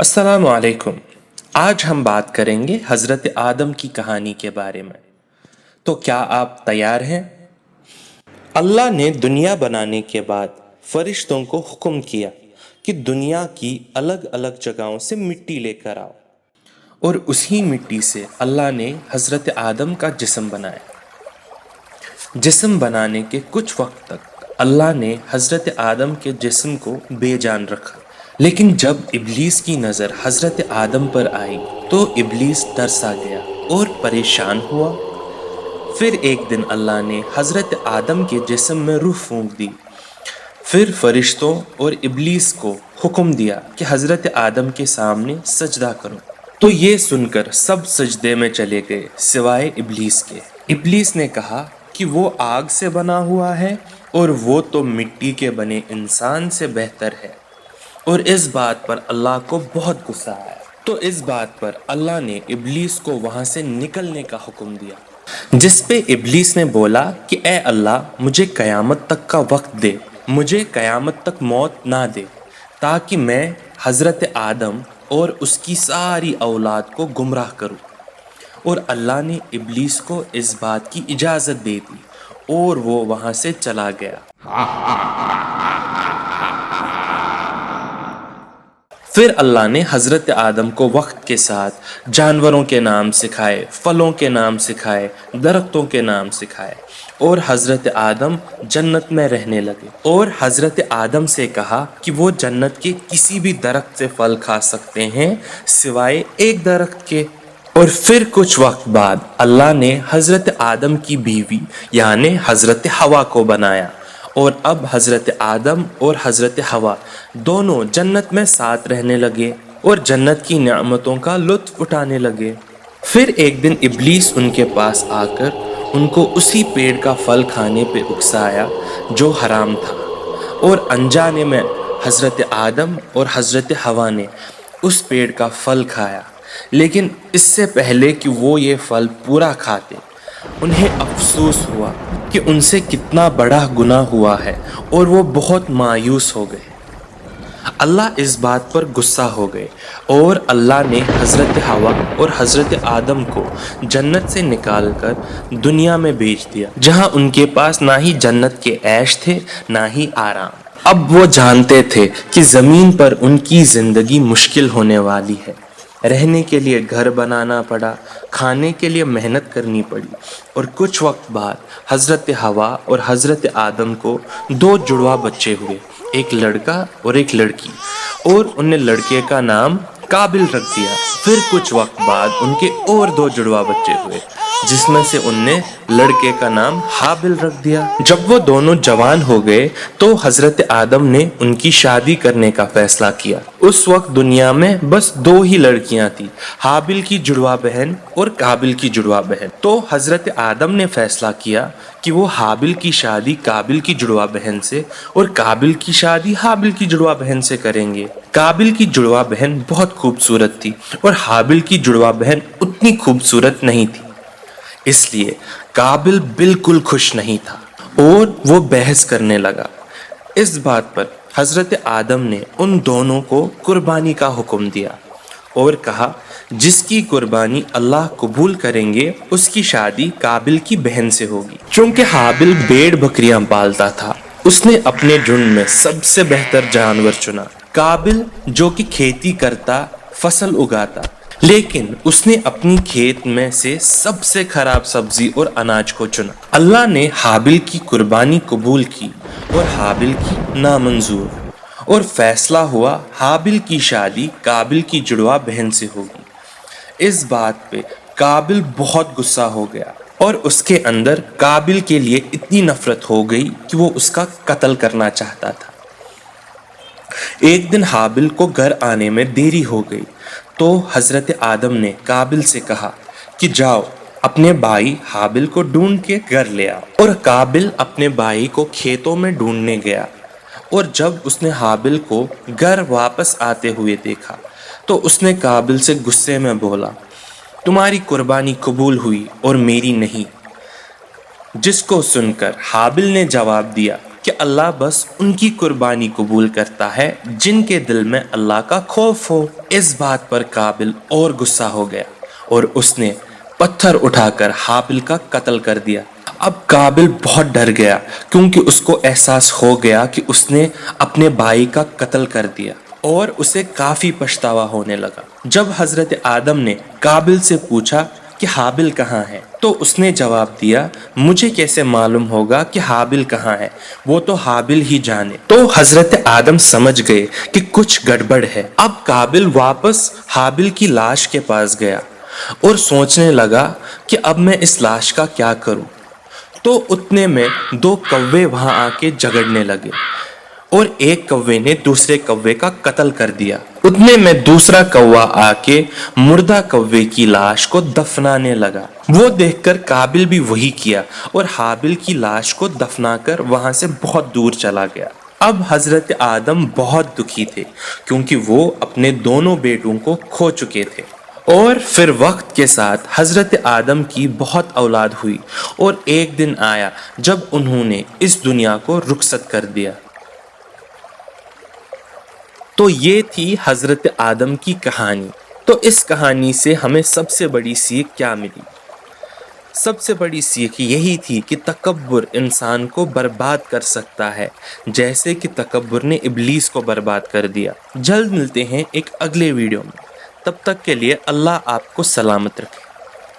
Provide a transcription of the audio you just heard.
अस्सलाम वालेकुम। आज हम बात करेंगे हज़रत आदम की कहानी के बारे में। तो क्या आप तैयार हैं? अल्लाह ने दुनिया बनाने के बाद फरिश्तों को हुक्म किया कि दुनिया की अलग अलग जगहों से मिट्टी लेकर आओ, और उसी मिट्टी से अल्लाह ने हज़रत आदम का जिस्म बनाया। जिस्म बनाने के कुछ वक्त तक अल्लाह ने हज़रत आदम के जिस्म को बेजान रखा, लेकिन जब इब्लीस की नज़र हज़रत आदम पर आई तो इब्लीस डरसा गया और परेशान हुआ। फिर एक दिन अल्लाह ने हज़रत आदम के जिस्म में रूह फूंक दी। फिर फरिश्तों और इब्लीस को हुक्म दिया कि हज़रत आदम के सामने सजदा करो। तो ये सुनकर सब सजदे में चले गए सिवाय इब्लीस के। इब्लीस ने कहा कि वो आग से बना हुआ है और वो तो मिट्टी के बने इंसान से बेहतर है। और इस बात पर अल्लाह को बहुत गुस्सा आया। तो इस बात पर अल्लाह ने इब्लीस को वहां से निकलने का हुक्म दिया, जिस पे इब्लीस ने बोला कि ए अल्लाह, मुझे क़यामत तक का वक्त दे, मुझे क़यामत तक मौत ना दे, ताकि मैं हज़रत आदम और उसकी सारी औलाद को गुमराह करूं। और अल्लाह ने इब्लीस को इस बात की इजाज़त दे दी और वो वहां से चला गया। फिर अल्लाह ने हज़रत आदम को वक्त के साथ जानवरों के नाम सिखाए, फलों के नाम सिखाए, दरख्तों के नाम सिखाए, और हज़रत आदम जन्नत में रहने लगे। और हज़रत आदम से कहा कि वो जन्नत के किसी भी दरख्त से फल खा सकते हैं सिवाय एक दरख्त के। और फिर कुछ वक्त बाद अल्लाह ने हज़रत आदम की बीवी यानी हज़रत हवा को बनाया, और अब हज़रत आदम और हज़रत हवा दोनों जन्नत में साथ रहने लगे और जन्नत की नेमतों का लुत्फ़ उठाने लगे। फिर एक दिन इब्लीस उनके पास आकर उनको उसी पेड़ का फल खाने पे उकसाया जो हराम था, और अनजाने में हज़रत आदम और हज़रत हवा ने उस पेड़ का फल खाया। लेकिन इससे पहले कि वो ये फल पूरा खाते, उन्हें अफसोस हुआ कि उनसे कितना बड़ा गुनाह हुआ है, और वो बहुत मायूस हो गए। अल्लाह इस बात पर गुस्सा हो गए और अल्लाह ने हज़रत हवा और हज़रत आदम को जन्नत से निकालकर दुनिया में भेज दिया, जहां उनके पास ना ही जन्नत के ऐश थे ना ही आराम। अब वो जानते थे कि ज़मीन पर उनकी ज़िंदगी मुश्किल होने वाली है। रहने के लिए घर बनाना पड़ा, खाने के लिए मेहनत करनी पड़ी, और कुछ वक्त बाद हज़रत हवा और हज़रत आदम को दो जुड़वा बच्चे हुए, एक लड़का और एक लड़की, और उन्हें लड़के का नाम काबिल रख दिया। फिर कुछ वक्त बाद उनके और दो जुड़वा बच्चे हुए, जिसमें से उनने लड़के का नाम हाबिल रख दिया। जब वो दोनों जवान हो गए तो हज़रत आदम ने उनकी शादी करने का फैसला किया। उस वक्त दुनिया में बस दो ही लड़कियां थी, हाबिल की जुड़वा बहन और काबिल की जुड़वा बहन। तो हज़रत आदम ने फैसला किया कि वो हाबिल की शादी काबिल की जुड़वा बहन से और काबिल की शादी हाबिल की जुड़वा बहन से करेंगे। काबिल की जुड़वा बहन बहुत खूबसूरत थी और हाबिल की जुड़वा बहन उतनी खूबसूरत नहीं थी, इसलिए काबिल बिल्कुल खुश नहीं था और वो बहस करने लगा। इस बात पर हज़रत आदम ने उन दोनों को कुर्बानी का हुक्म दिया और कहा, जिसकी कुर्बानी अल्लाह कबूल करेंगे उसकी शादी काबिल की बहन से होगी। चूंकि हाबिल भेड़ बकरियां पालता था, उसने अपने झुंड में सबसे बेहतर जानवर चुना। काबिल जो कि खेती करता, फसल उगाता, लेकिन उसने अपनी खेत में से सबसे खराब सब्जी और अनाज को चुना। अल्लाह ने हाबिल की कुर्बानी कबूल की और हाबिल की नामंजूर, और फैसला हुआ हाबिल की शादी काबिल की जुड़वा बहन से होगी। इस बात पे काबिल बहुत गुस्सा हो गया और उसके अंदर काबिल के लिए इतनी नफरत हो गई कि वो उसका कत्ल करना चाहता था। एक दिन हाबिल को घर आने में देरी हो गई तो हज़रत आदम ने काबिल से कहा कि जाओ अपने भाई हाबिल को ढूंढ के घर ले आओ। और काबिल अपने भाई को खेतों में ढूंढने गया, और जब उसने हाबिल को घर वापस आते हुए देखा तो उसने काबिल से गुस्से में बोला, तुम्हारी कुर्बानी कबूल हुई और मेरी नहीं। जिसको सुनकर हाबिल ने जवाब दिया کہ اللہ बस उनकी कुर्बानी कबूल करता है जिनके दिल में अल्लाह का खौफ हो। इस बात पर काबिल और गुस्सा हो गया और उसने पत्थर उठाकर हाबिल का कत्ल कर दिया। अब काबिल बहुत डर गया क्योंकि उसको एहसास हो गया कि उसने अपने भाई का कत्ल कर दिया और उसे काफी पछतावा होने लगा। जब हजरत आदम ने काबिल से पूछा कि हाबिल कहाँ है, तो उसने जवाब दिया, मुझे कैसे मालूम होगा कि हाबिल कहाँ है, वो तो हाबिल ही जाने। तो हजरत आदम समझ गए कि कुछ गड़बड़ है। अब काबिल वापस हाबिल की लाश के पास गया और सोचने लगा कि अब मैं इस लाश का क्या करूं। तो उतने में दो कौवे वहां आके झगड़ने लगे और एक कौवे ने दूसरे कौवे का कत्ल कर दिया। उतने में दूसरा कौवा आके मुर्दा कौवे की लाश को दफनाने लगा। वो देखकर काबिल भी वही किया और हाबिल की लाश को दफनाकर वहां से बहुत दूर चला गया। अब हजरत आदम बहुत दुखी थे क्योंकि वो अपने दोनों बेटों को खो चुके थे। और फिर वक्त के साथ हजरत आदम की बहुत औलाद हुई और एक दिन आया जब उन्होंने इस दुनिया को रुखसत कर दिया। तो ये थी हजरत आदम की कहानी। तो इस कहानी से हमें सबसे बड़ी सीख क्या मिली? सबसे बड़ी सीख यही थी कि तकब्बुर इंसान को बर्बाद कर सकता है, जैसे कि तकब्बुर ने इब्लीस को बर्बाद कर दिया। जल्द मिलते हैं एक अगले वीडियो में। तब तक के लिए अल्लाह आपको सलामत रखे।